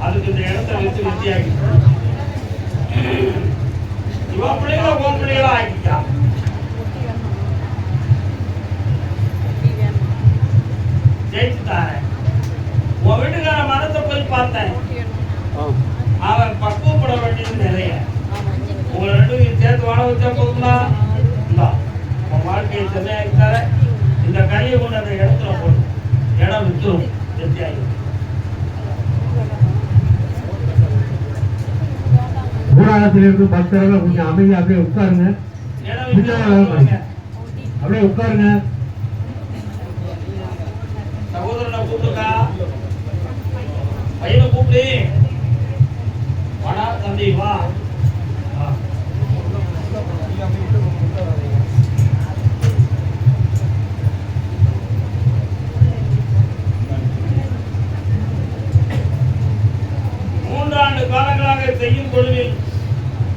அதுக்கு இந்த இடத்த வச்சு வெற்றியாக்கி இவன் பிள்ளைகளை உன் பிள்ளைகளா ஆக்கிட்டா. ஜெயிச்சுட்டாரன். உன் வீட்டுக்கார மனத்தை போய் பார்த்தேன். அவன் பக்குவப்பட வேண்டியது நிறைய. உங்களை ரெண்டு சேர்த்து வாழ வச்சா போதுங்களா? உன் வாழ்க்கையை செம்மையாக்கிட்டார. இந்த கையை கொண்டு அந்த இடத்துல போடும். இடம் வித்துரும். வெற்றியாகி ஊடகத்திலிருந்து பக்தர்கள் கொஞ்சம் அமைதியாக அப்படியே உட்காருங்க. அப்படியே உட்காருங்க. சகோதரனை கூப்பிடுக்கா, பையனை கூப்பிடு. வாடா தம்பி வா. காலங்களாக செய்யும் தொழிலில்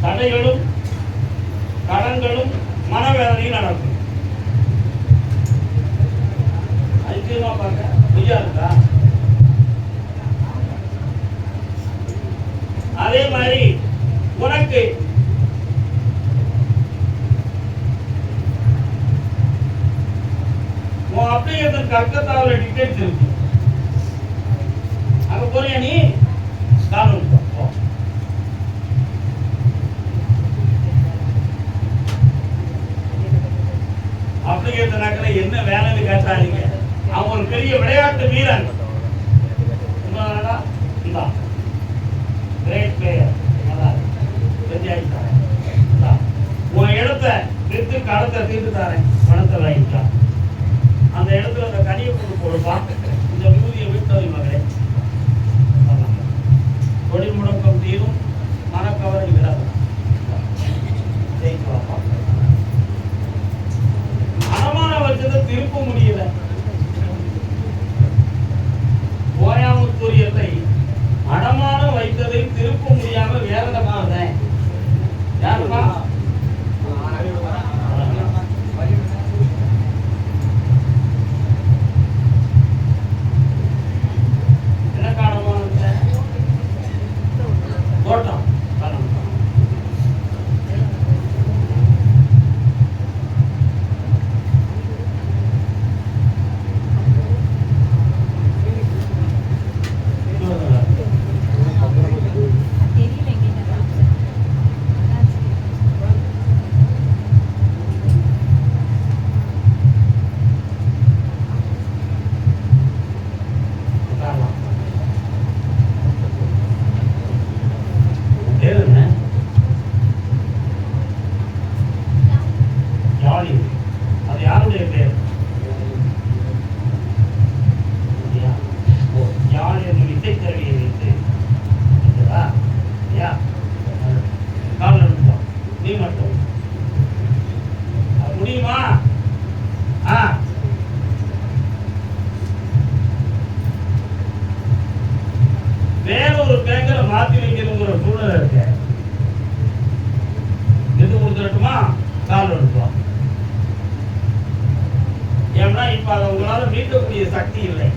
தடைகளும் கடன்களும் மனவேதனையும் நடக்கும். ஐக்கியமா பார்க்க பொய்யா இருக்கா? அதே மாதிரி உனக்கு உன் அப்ளிகேஷன் கல்கத்தாவில் டிக்கெட்ஸ் இருக்கு. அங்க போறியா நீ? காரணம் அப்ளிகேஷன் என்ன வேலைன்னு கேட்டாங்க. அவன் ஒரு பெரிய விளையாட்டு வீரன். Great player. உன் இடத்தை வித்து கடத்தை தீர்த்து தாரேன். பணத்தை வாங்கிட்டான். அந்த இடத்துல அந்த கனியை கொண்டு கொடுப்பான். இந்த விபூதியை விட்டு மகளே தொழில் முடக்கம் தீரும். மனக்கவரை விடாது. அடமான வச்சதை திருப்ப முடியல. கோயாமுத்தூர் எல்லை அடமானம் வைத்ததை திருப்ப முடியாம வேதனமாக யாருமா என்ன காரணமான தோட்டம் முடியுமா? வேற ஒரு பேங்கரை மாத்தி வைக்கணுங்கிற சூழ்நிலை இருக்கு. எது கொடுத்துட்டுமா? கால் எடுப்போம். ஏன்னா இப்ப அதை உங்களால மீட்கக்கூடிய சக்தி இல்லை.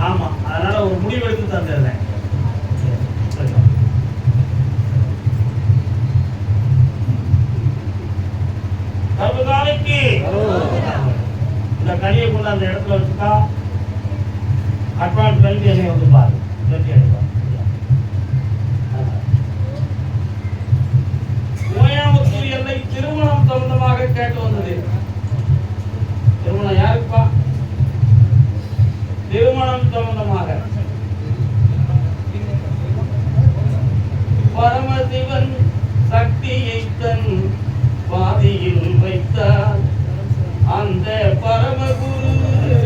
ஆமா, அதனால ஒரு முடிவெடுத்து தந்துடுறேன். இந்த கனியை கொண்டு அந்த இடத்துல வச்சுக்கா. அட்வான்ஸ் கல்வி வந்து பாரு. கோயாமுத்தூர் எல்லை திருமணம் சம்பந்தமாக கேட்டு வந்தது. திருமணம் யாருப்பா? திருமணம் சம்பந்தமாக பரமசிவன் சக்தியை தன் பாதியில் வைத்தார். அந்த பரமகுரு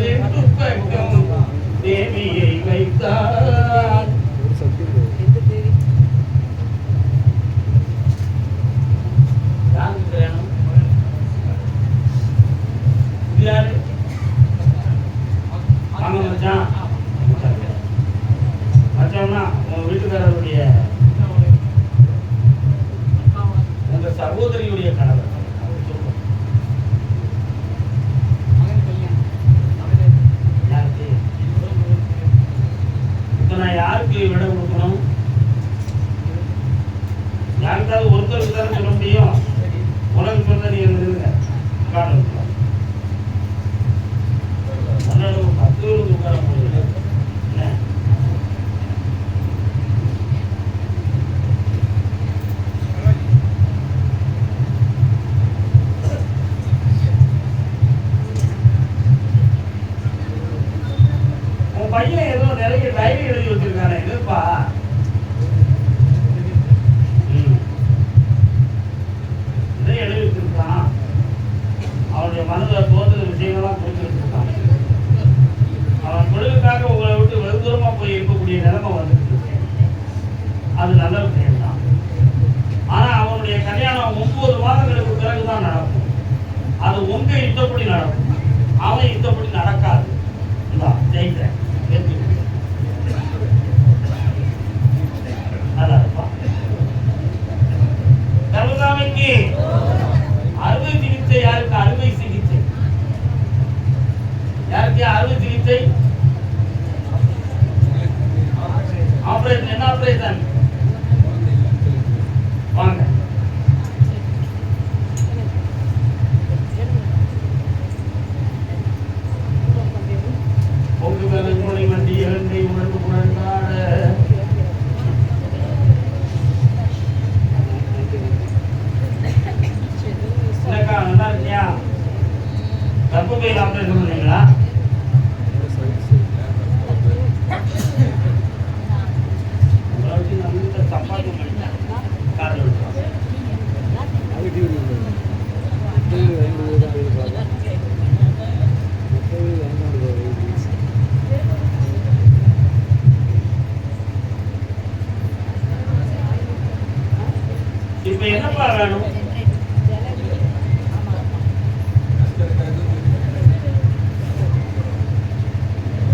ரெண்டு பக்கம் தேவியை வைத்தார். யாரு? நான் யாருக்கு விட கொடுக்கணும்? யாருக்காவது ஒருத்தருக்கு தானே சொல்ல முடியும். உனக்கு சொன்ன நீ இருங்க காரணம் 10 உட்கார முடியல. உன் பையன் ஏதோ நிறைய டைரி எழுதி வச்சிருக்கானே, இதுப்பா இதை எழுதி வச்சிருக்கான். அவனுடைய மனதில் தோன்றுற விஷயங்கள்லாம் குறித்து வச்சிருக்கான். அவன் தொழிலுக்காக உங்களை விட்டு வெகு தூரமா போய் இருக்கக்கூடிய நிலைமை வந்துட்டு இருக்கு. அது நல்ல விஷயம் தான். ஆனா அவனுடைய கல்யாணம் 9 மாதங்களுக்கு பிறகுதான் நடக்கும். அது உங்க இஷ்டப்படி நடக்கும், அவன் இஷ்டப்படி நடக்காது. ஜெயிக்கிறேன் நல்லா இருப்பான். கருதாமைக்கு அறுவை சிகிச்சை. யாருக்கு அறுவை சிகிச்சை? யாருக்கு அறுவை சிகிச்சை? ஆபரேஷன். என்ன ஆபரேஷன்? வாங்க. பொங்கு மேலை வண்டி இலங்கை உணர்வு புறந்தாட நல்லா இருக்கியா? கர்ப்பப்பையில் ஆபரேஷன் பண்ணீங்களா? சப்பாத்தி காது இப்ப என்னப்பா வேணும்?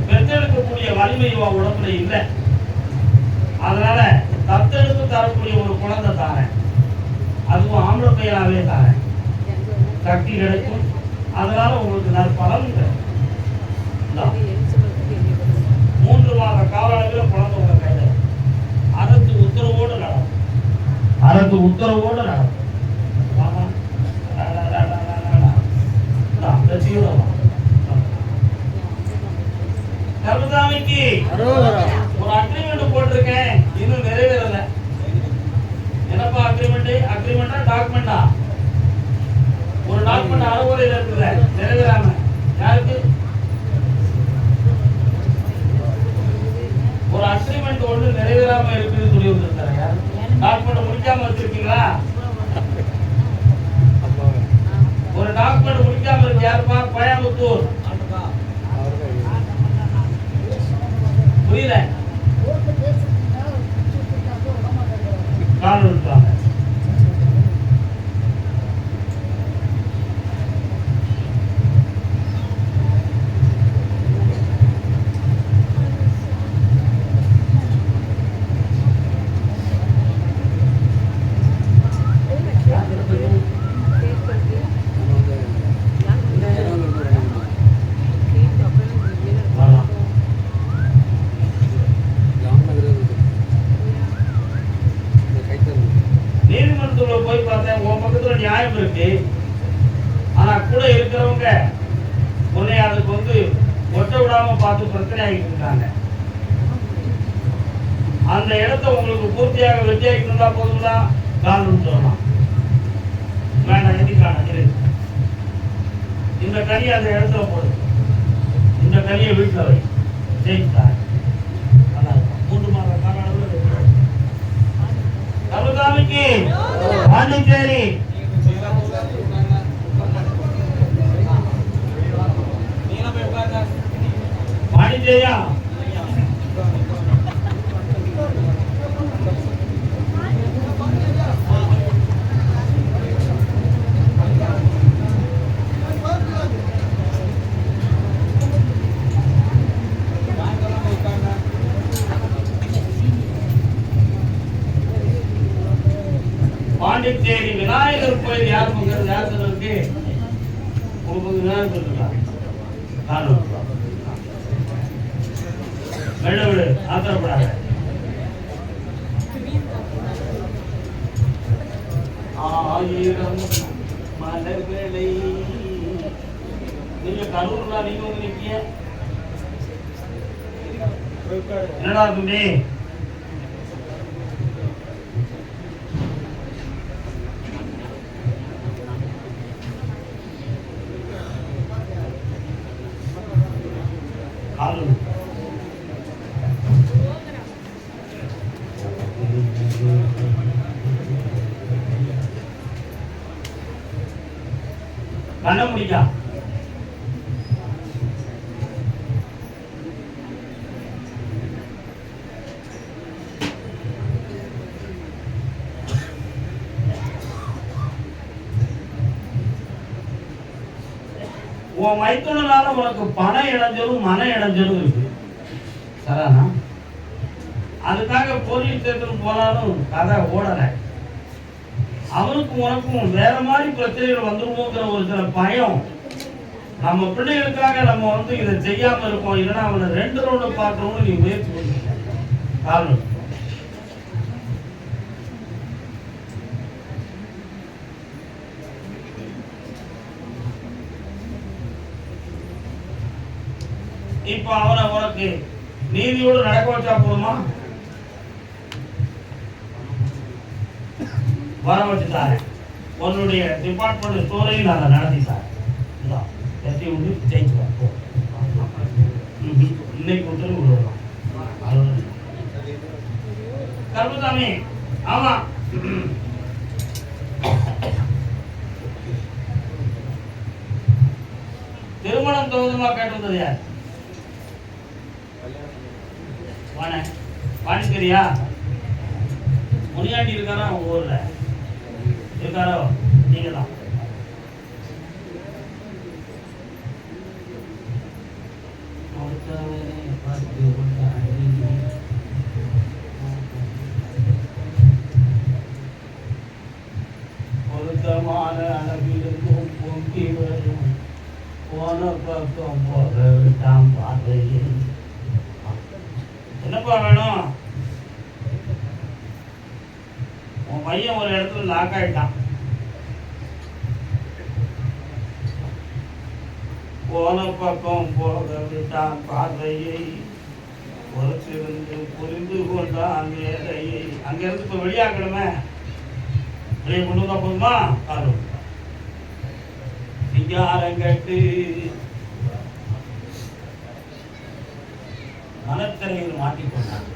பெற்றெடுக்கக்கூடிய வலிமை உடம்புல இல்லை. அதனால தத்தெடுத்து தரக்கூடிய ஒரு குழந்தை தாரேன். அதுவும் ஆம்பளை பையனாவே தாரேன். சக்தி கிடைக்கும். அதனால உங்களுக்கு நற்பலன் கிடைக்கும். 3 மாத கால அளவில் குழந்தை உங்க கையில அரசு உத்தரவோடு நடக்கும். அரசு உத்தரவோடு நடக்கும். கருதாமைக்கு ஒரு அக்ரிமெண்ட் போட்டிருக்கேன், இன்னும் நிறைவேறல. என்னப்பா அக்ரிமெண்ட்? அக்ரிமெண்டா டாக்குமெண்டா? ஒரு டாக்குமெண்ட் அறுவடையில் இருக்குல்ல, நிறைவேறாம. யாருக்கு? ஒரு அக்ரிமெண்ட் ஒன்று நிறைவேறாம இருக்குன்னு சொல்லி வந்திருக்காரு. யாரு? டாக்குமெண்ட் முடிக்காம வச்சிருக்கீங்களா? ஒரு டாக்குமெண்ட் முடிக்காம இருக்கு. யாருப்பா? கோயம்புத்தூர். புரியல? கால் விட்டுவாங்க. நீதிமன்றத்துல போய் பார்த்தேன், உன் பக்கத்துல நியாயம் இருக்கு. ஆனா கூட இருக்கிறவங்க உன்னை அதுக்கு ஒட்ட விடாம பார்த்து பிரச்சனை ஆகிட்டு இருக்காங்க. அந்த இடத்த உங்களுக்கு பூர்த்தியாக வெற்றியாகிட்டு இருந்தா போதும் தான் காரணம் சொல்லலாம். வேண்டாம், எதிர்கான இந்த கனியை அந்த இடத்துல போடு. இந்த கனியை வீட்டில் வை. ஜெயித்தார். நல்லா இருக்கும். 3 மாத கால அளவில் கருதாமைக்கு பாண்டிச்சேரி. பாண்டிச்சேரியா? பாண்டிச்சேரி விநாயகர் கோயில் யார் பங்கிறது? யார் சொல்லுக்கு? உங்களுக்கு விநாயகர் சொல்லுங்க. வெள்ள விடு, ஆத்திரப்படாத. ஆயிரம் மலர்களை நீங்க கரூர்ல நீங்க வந்து நிக்கீங்க. என்னடா தம்பி காலு கண்ண முடிக்கா உன் மைத்துனால உனக்கு பண இடைஞ்சலும் மன இடைஞ்சலும் இருக்கு சரிண்ணா. அதுக்காக போலீஸ் ஸ்டேஷன் போனாலும் கதை ஓடலை. அவனுக்கும் உனக்கும் வேற மாதிரி பிரச்சனைகள் வந்துருமோங்கிற ஒரு சில பயம். நம்ம பிள்ளைகளுக்காக நம்ம வந்து இதை செய்யாம இருக்கோம். இல்லைன்னா அவனை 2 ரவுண்டு பார்க்கணும்னு நீ முயற்சி பண்ணிக்க. காரணம் இப்ப அவனை உனக்கு நீதியோடு நடக்க வச்சா போதுமா? வர வச்சுட்டாரேன். உன்னுடைய டிபார்ட்மெண்ட் ஸ்டோரையும் நான் நடத்திட்டாரேன். எத்தி உண்டு ஜெயிச்சுவான். இன்னைக்கு விட்டு விடுவோம். கருப்புசாமி ஆமா திருமணம் தோதுமா கேட்டிருந்தது யார்? பாண்டிச்சேரியா? முனியாண்டி இருக்காரா உங்க ஊர்ல? இருக்காரோ? நீங்க தான். பொருத்தமான அளவிலும் பொங்கி வரும் போன பக்கம் போக விட்டாம் பார்வையில். என்னப்பா வேணும்? உன் பையன் ஒரு இடத்துல லாக் ஆயிட்டான். போன பக்கம் போக விட்டான் பார்வையை பொறுத்திருந்து புரிந்து கொண்டான் வேலையை. அங்கிருந்து இப்ப வெளியாக்கணுமே, வெளியே கொண்டு வந்தா போதுமா? காரணம் சிங்காரம் கட்டு மனத்திரையில் மாட்டிக்கொண்டான்.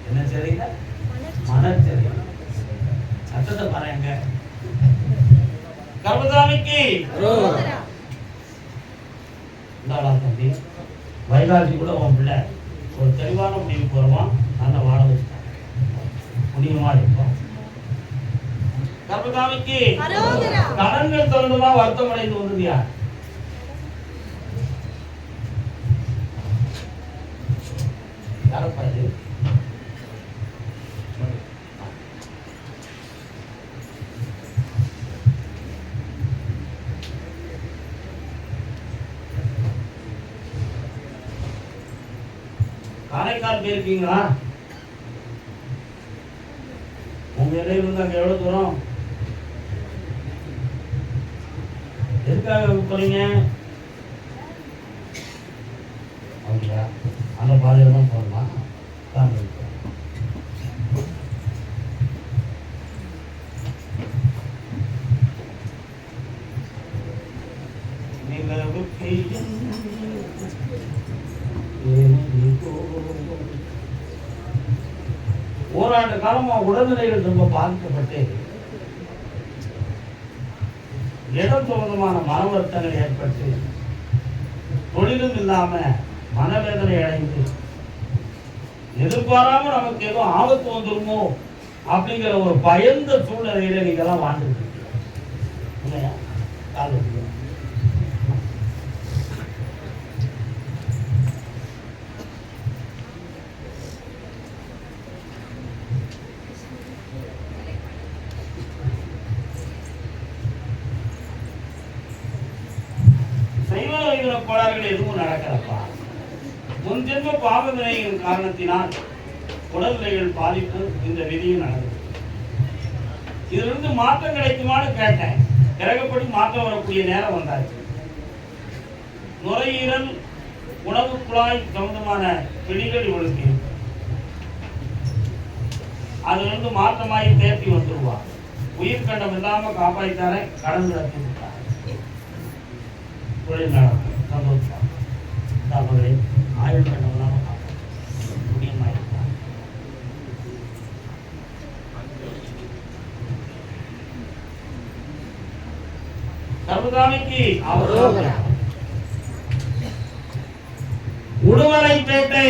என்ன சிறையில? மனத்திரை. சத்தத்தை பாருங்க. கர்மசாமிக்கு தம்பி வைகாசி கூட உன் பிள்ளை ஒரு தெளிவான முடிவுக்கு வருவான். நல்ல வாழ வச்சுட்டான். முடியுமா இருப்போம். கர்மசாமிக்கு கடன்கள் தொடர்ந்துமா வருத்தம் அடைந்து வந்தது யார்? யாரப்பாது? காரைக்கால் போயிருக்கீங்களா? உங்க இடையில இருந்து அங்க எவ்வளவு தூரம்? எதுக்காக போறீங்க? அப்படியா? அந்த பாதையில தான் போகணுமா? ஓராண்டு காலமா உடல்நிலைகள் ரொம்ப பாதிக்கப்பட்டு இடம் சம்பந்தமான மன வருத்தங்கள் ஏற்பட்டு தொழிலும் இல்லாம மனவேதனை அடைந்து எதிர்பாராம நமக்கு ஏதோ ஆபத்து வந்துருமோ அப்படிங்கிற ஒரு பயந்த சூழ்நிலையில நீங்க எல்லாம் வாழ்ந்துட்டு இல்லையா? கோளாறுகள் எதுவும் நடக்கிறப்பா. முன்ஜென்ம பாவ வினையின் காரணத்தினால் உடல்நிலைகள் பாதிப்பு இந்த விதியும் நடந்தது. இதிலிருந்து மாற்றம் கிடைக்குமான்னு கேட்டேன். கிரகப்படி மாற்றம் வரக்கூடிய நேரம் வந்தாச்சு. நுரையீரல் உணவு குழாய் சம்பந்தமான பிடிகள் இவளுக்கு அதிலிருந்து மாற்றமாகி தேர்த்தி வந்துருவா. உயிர் கண்டம் இல்லாம காப்பாற்றித்தாரே கடந்து நடத்தி விட்டார். தொழில் நடக்கும் சந்தோஷம். ஆயுள் கண்டம் இல்லாம முடியமாயிருக்கார். சர்வதாமிக்கு உடுமலைப்பேட்டை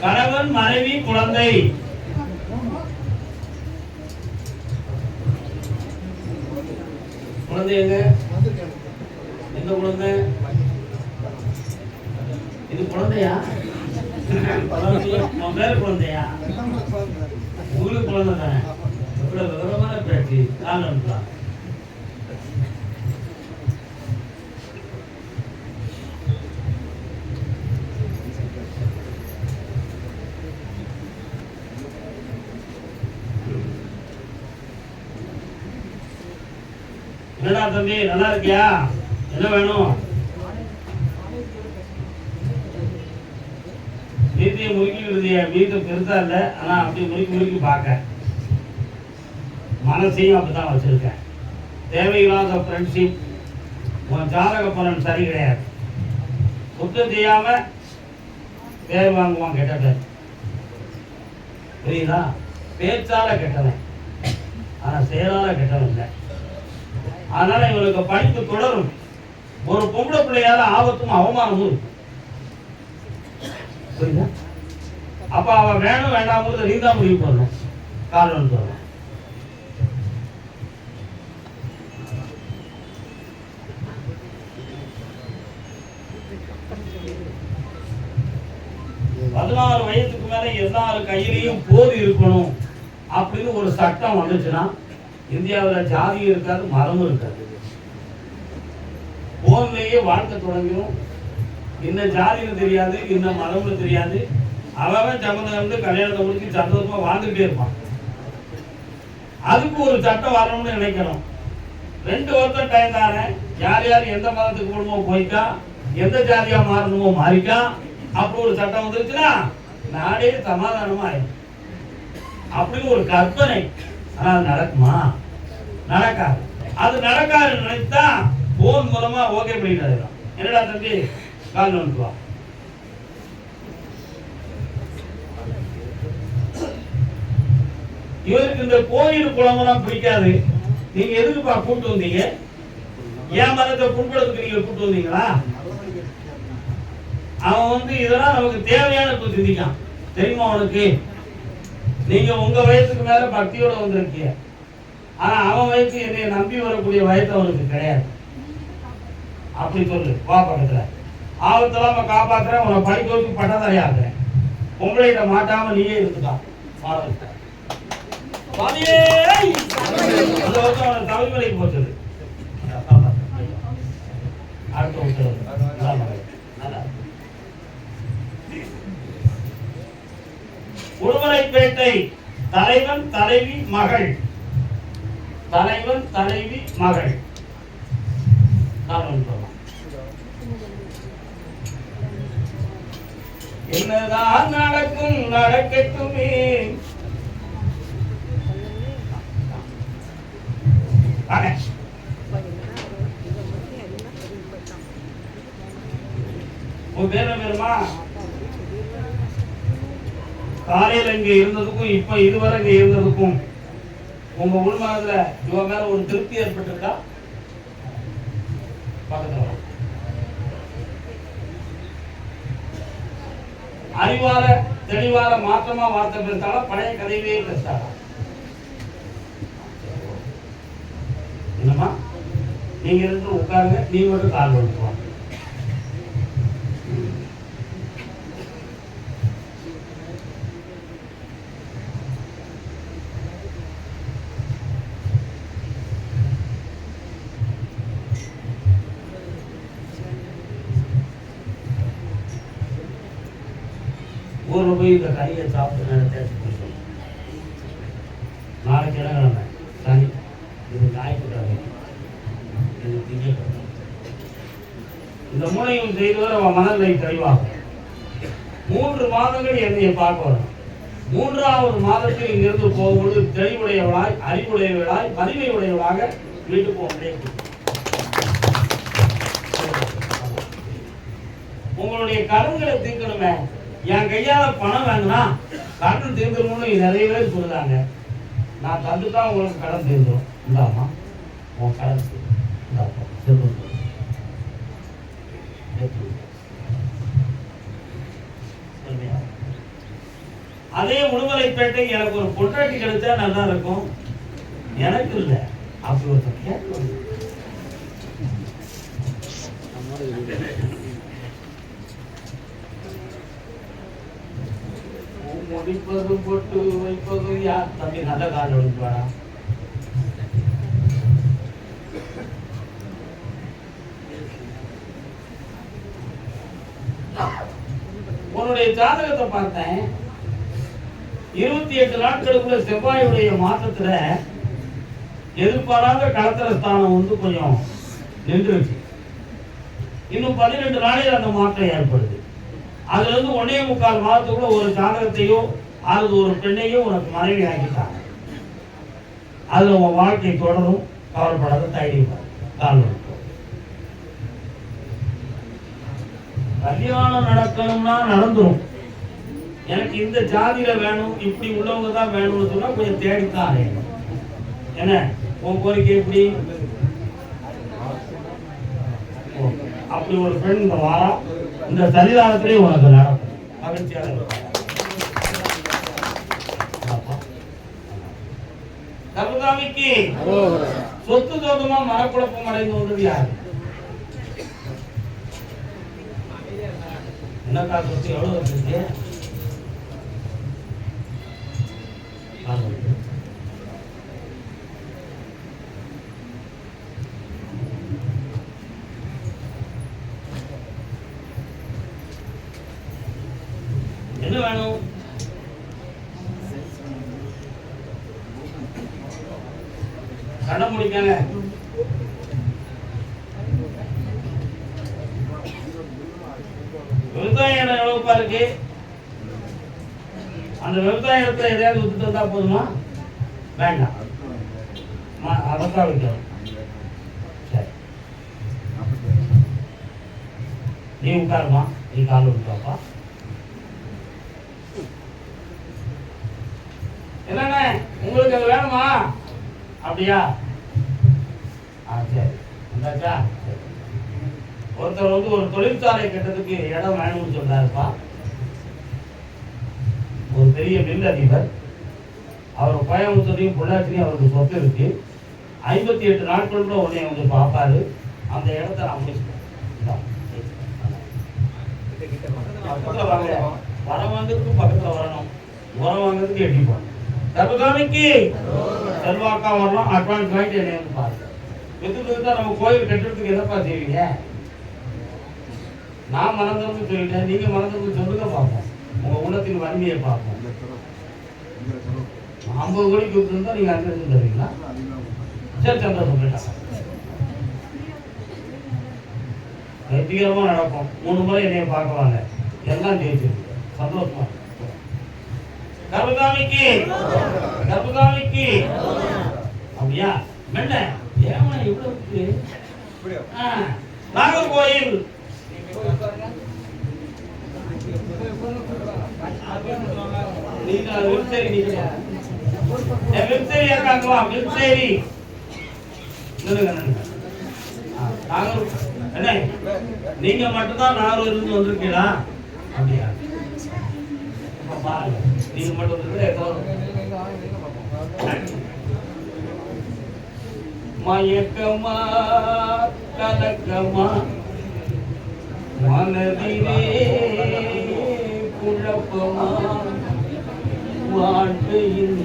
கணவன் மனைவி குழந்தை எங்க எந்த குழந்தை இது குழந்தையா பேர் குழந்தையா உங்களுக்கு குழந்தை தானே எவ்வளவு விவரமான பேச்சு காரணம் என்னடா தம்பி நல்லா இருக்கியா? என்ன வேணும்? வீட்டையை முறுக்கிடுதிய வீட்டை பெருசா இல்ல, ஆனா அப்படி முறுக்கி பார்க்க மனசையும் அப்படித்தான் வச்சிருக்கேன். தேவையில்லாத ஃப்ரெண்ட்ஷிப், உன் ஜாதக பலன் சரி கிடையாது. சுத்தம் செய்யாம பேர் வாங்குவான் கெட்ட பேர், புரியுதா? பேச்சால கெட்டவன், ஆனா செயலால கெட்டவன் இல்லை. அதனால இவங்களுக்கு படிப்பு தொடரும். ஒரு பொம்பளை பிள்ளையால ஆபத்தும் அவமானமும் இருக்கும். புரியுதா? அப்ப அவ வேணும் வேண்டாம் நீதான் முடிவு பண்ணணும். காரணம் சொல்லணும். பதினாறு வயசுக்கு மேல எல்லாரு கையிலையும் போது இருக்கணும் அப்படின்னு ஒரு சட்டம் வந்துச்சுன்னா இந்தியாவில் ஜாதியும் இருக்காது, மரமும் இருக்காது. போன்லேயே வாழ்க்கை தொடங்கிடும். இந்த ஜாதின்னு தெரியாது, இந்த மரம்னு தெரியாது. அவன் சம்பந்தம் வந்து கல்யாணத்தை முடிச்சு சந்தோஷமா வாழ்ந்துகிட்டே இருப்பான். அதுக்கு ஒரு சட்டம் வரணும்னு நினைக்கணும். 2 வருஷம் டைம் தானே. யார் யார் எந்த மதத்துக்கு போகணுமோ போய்க்கா, எந்த ஜாதியா மாறணுமோ மாறிக்கா. அப்படி ஒரு சட்டம் வந்துருச்சுன்னா நாடே சமாதானமா ஆயிடும். அப்படின்னு ஒரு கற்பனை. ஆனா அது நடக்குமா? நடக்காது. அது நடக்காது நினைத்தா போன் மூலமா ஓகே பண்ணிட்டாரு. என்னடா தம்பி கால் வந்துட்டு வா. இவருக்கு இந்த கோயில் குளமெல்லாம் பிடிக்காது. நீங்க எதுக்குப்பா கூட்டு வந்தீங்க? ஏன் மதத்தை புண்படுத்துக்கு நீங்க கூட்டு வந்தீங்களா? அவன் வந்து இதெல்லாம் நமக்கு தேவையான சிந்திக்கான். தெரியுமா உனக்கு? நீங்க உங்க வயசுக்கு மேல பக்தியோட வந்திருக்கீங்க. ஆனா அவன் வயசு என்னை நம்பி வரக்கூடிய வயசு அவனுக்கு கிடையாது. அப்படி சொல்லு. வா பக்கத்துல ஆபத்தெல்லாம் காப்பாத்துறேன், உன்னை படிக்க வச்சு பட்டதாரியா இருக்கிறேன். பொம்பளைகிட்ட மாட்டாம நீயே இருந்துட்டான். அந்த வருஷம் அவனை தமிழ்மலைக்கு போச்சது. அடுத்த உத்தரவு உடுமலைப்பேட்டை தலைவன் தலைவி மகள். தலைவன் தலைவி மகள். என்னதான் நடக்கும் நடக்கட்டுமே. உன் பேர் பேருமா? காலையில் இங்க இருந்ததுக்கும் இப்ப இதுவரை இங்க இருந்ததுக்கும் உங்க உள்மனதுல இவன் மேல ஒரு திருப்தி ஏற்பட்டிருக்கா? அறிவால தெளிவால மாற்றமா வார்த்தை பேசினாலும் பழைய கதையிலேயே பேசிட்டாரா? என்னமா நீங்க இருந்து உட்காருங்க, நீ மட்டும் கால் வந்துடுவாங்க. ஊரில் போய் இந்த கறியை சாப்பிட்டு தேய்ச்சி கொடுக்கணும். நாளைக்கு கிழமை சனி, இது ஞாயிற்றுக்கிழமை, இது திங்கட்கிழமை. இந்த மூணையும் செய்தவர் அவன் மனநிலை தெளிவாகும். 3 மாதங்கள் என்னையை பார்க்க வரும். 3வது மாதத்தில் இங்கிருந்து போகும்போது தெளிவுடையவளாய், அறிவுடையவளாய், வலிமை உடையவளாக வீட்டுக்கு ஒன்றே. உங்களுடைய கடன்களை தீர்க்கணுமே. என் கையால பணம் வாங்கினா கடன் தீர்ந்துடணும்னு நிறைய பேர் சொல்லுறாங்க. நான் தந்துதான் உங்களுக்கு கடன் தீர்ந்துடும். இந்தாமா உன் கடன் இந்தாப்பா செல்வம். அதே உடுமலைப்பேட்டை எனக்கு ஒரு பொட்டாட்டி கிடைச்சா நல்லா இருக்கும். எனக்கு இல்லை, அப்படி ஒருத்தர் கேட்கணும். முடிப்பதும் பொட்டு வைப்பதும் யார் தம்பி? நல்ல கால் ஒழுங்குவாடா. உன்னுடைய ஜாதகத்தை பார்த்தேன். 28 நாட்களுக்குள்ள செவ்வாயுடைய மாற்றத்துல எதிர்பாராத களத்திர ஸ்தானம் வந்து கொஞ்சம் நின்றுச்சு. இன்னும் 12 நாளில் அந்த மாற்றம் ஏற்படுது. அதுல இருந்து 1.25 மாதத்துக்குள்ள ஒரு ஜாதகத்தையோ அல்லது ஒரு பெண்ணையோ உனக்கு மனைவி ஆக்கிட்டாங்க. அதுல உன் வாழ்க்கை தொடரும். கவலைப்படாத, தைரியம். கல்யாணம் நடக்கணும்னா நடந்துரும். எனக்கு இந்த ஜாதியில வேணும், இப்படி உள்ளவங்க தான் வேணும்னு சொன்னா கொஞ்சம் தேடித்தான் அடையணும். என்ன உன் கோரிக்கை? எப்படி அப்படி ஒரு பெண் இந்த வாரம் இந்த சரிதானத்திலே உனக்கு நடக்கும். மகிழ்ச்சியாக இருக்கும். கருதாமிக்கு சொத்து தோட்டமா மனக்குழப்பம் அடைந்து வந்தது யாரு? என்னக்கா சொத்து எவ்வளவு வச்சிருக்கு? என்ன வேணும்? கண்ண முடிக்காங்க. விவசாய இடம் எவ்வளவுப்பா இருக்கு? அந்த விவசாய இடத்துல எதையாவது வித்துட்டு வந்தா போதுமா? வேண்டாம், அதான் வைக்கணும். சரி, நீ உட்காருமா, நீ கால் விட்டுவாப்பா. என்னண்ணே உங்களுக்கு அது வேணுமா? அப்படியா? சரி, வந்தாச்சா? ஒருத்தர் வந்து ஒரு தொழிற்சாலை கட்டத்துக்கு இடம் வேணும்னு சொல்றாருப்பா. ஒரு பெரிய மில் அதிபர். அவர் கோயம்புத்தூரையும் பொள்ளாச்சிலையும் அவருக்கு சொத்து இருக்கு. 58 நாட்களுக்குள்ள உடனே வந்து பார்ப்பாரு. அந்த இடத்த நான் முடிச்சுட்டேன். பக்கத்தில் வாங்க. வரம் வாங்கிறதுக்கு பக்கத்தில் வரணும், உரம் வாங்கிறதுக்கு எட்டி போகணும். கர்மசாமிக்கு செல்வாக்கா வரலாம். அட்வான்ஸ் வாங்கிட்டு என்னை வந்து பாருங்க. வித்துட்டு தான் நம்ம கோயில் கட்டுறதுக்கு என்னப்பா செய்வீங்க? நான் மறந்தவங்க சொல்லிட்டேன், நீங்க மறந்தவங்க சொல்லுங்க பார்ப்போம். உங்க உள்ளத்தின் வலிமையை பார்ப்போம். 50 கோடி கொடுத்துருந்தா நீங்க அங்க இருந்து தருவீங்களா? சரி, சந்தோஷம். கேட்டாங்க வெற்றிகரமா நடக்கும். 3 முறை என்னைய பார்க்குவாங்க. எல்லாம் ஜெயிச்சிருக்கு. சந்தோஷமா கர்மசாமிக்கு கர்மசாமிக்கு. அப்படியா? மென்ன ஏமா இவ்வளவு நாகர்கோயில் நீங்க மட்டும்தான் நாகூர் இருந்து வந்திருக்கீங்களா? அப்படியா? நீங்க மட்டும் மயக்கமா கலக்கமா மனதிலே குழப்பமா வாழ்க்கையில்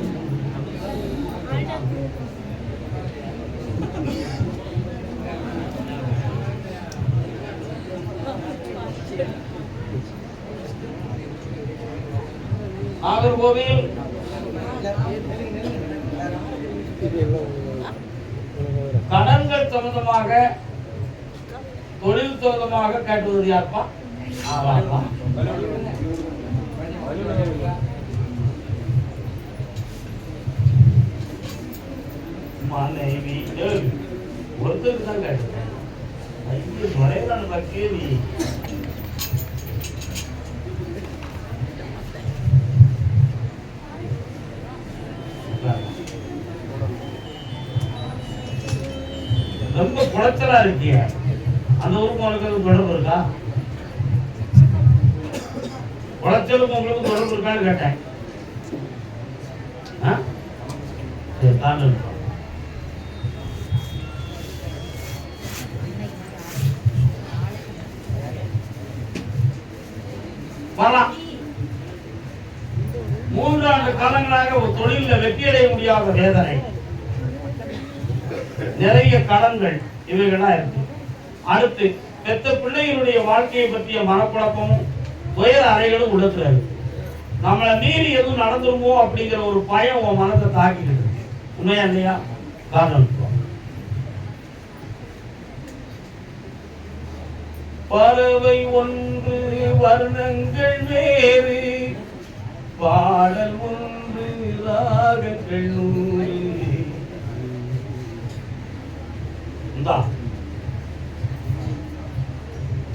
கோவில் கடன்கள் சம்பந்தமாக தொழில் சம்பந்தமாக கேட்டுவது யாருப்பா? மனைவி ஒருத்தருக்கு தான் கேட்டேன். ஐயோ நுழையிறான கேள்வி. ரொம்ப குளச்சலா இருக்கிய அந்த ஊருக்கு உனக்கு தொடர்பு இருக்கா? குளச்சலுக்கு உங்களுக்கு தொடர்பு இருக்கான்னு கேட்டேன். வரலாம். 3 ஆண்டு காலங்களாக ஒரு தொழிலில் வெற்றியடைய முடியாத வேதனை, நிறைய கடன்கள், இவைகள்லாம் இருக்கு. அடுத்து பெத்த பிள்ளைகளுடைய வாழ்க்கையை பற்றிய மனக்குழப்பமும் துயர அறைகளும் உள்ளத்துல இருக்கு. நம்மளை மீறி எதுவும் நடந்துருமோ அப்படிங்கிற ஒரு பயம் உன் மனத்தை தாக்கிட்டு இருக்கு. உண்மையா இல்லையா? காரணம் பறவை ஒன்று வர்ணங்கள் வேறு, பாடல் ஒன்று ராகங்கள்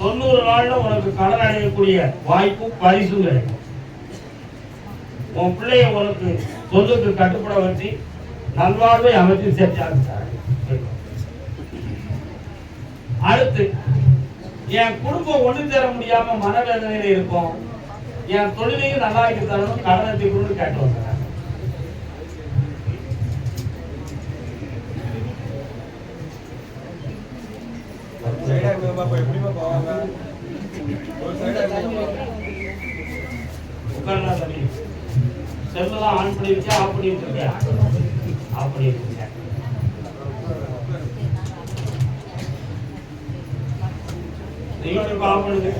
90 நாள்ல உனக்கு கடன் அடையக்கூடிய வாய்ப்பு பரிசும் கிடைக்கும். உன் பிள்ளைய உனக்கு சொல்லுக்கு கட்டுப்பட வச்சு நல்வாழ்வை அமைச்சு சேர்த்தாங்க. அடுத்து என் குடும்பம் ஒண்ணு தர முடியாம மனவேதனையில இருக்கும், என் தொழிலையும் நல்லா ஆக்கி தரணும், கடனத்தை கொண்டு கேட்டு வந்தாங்க. செல்லுதான் ஆன் பண்ணி வச்சா ஆஃப் பண்ணி வச்சிருக்கேன். ஆஃப் பண்ணி வச்சிருக்கேன். யூடியூப் ஆஃப் பண்ணுங்க.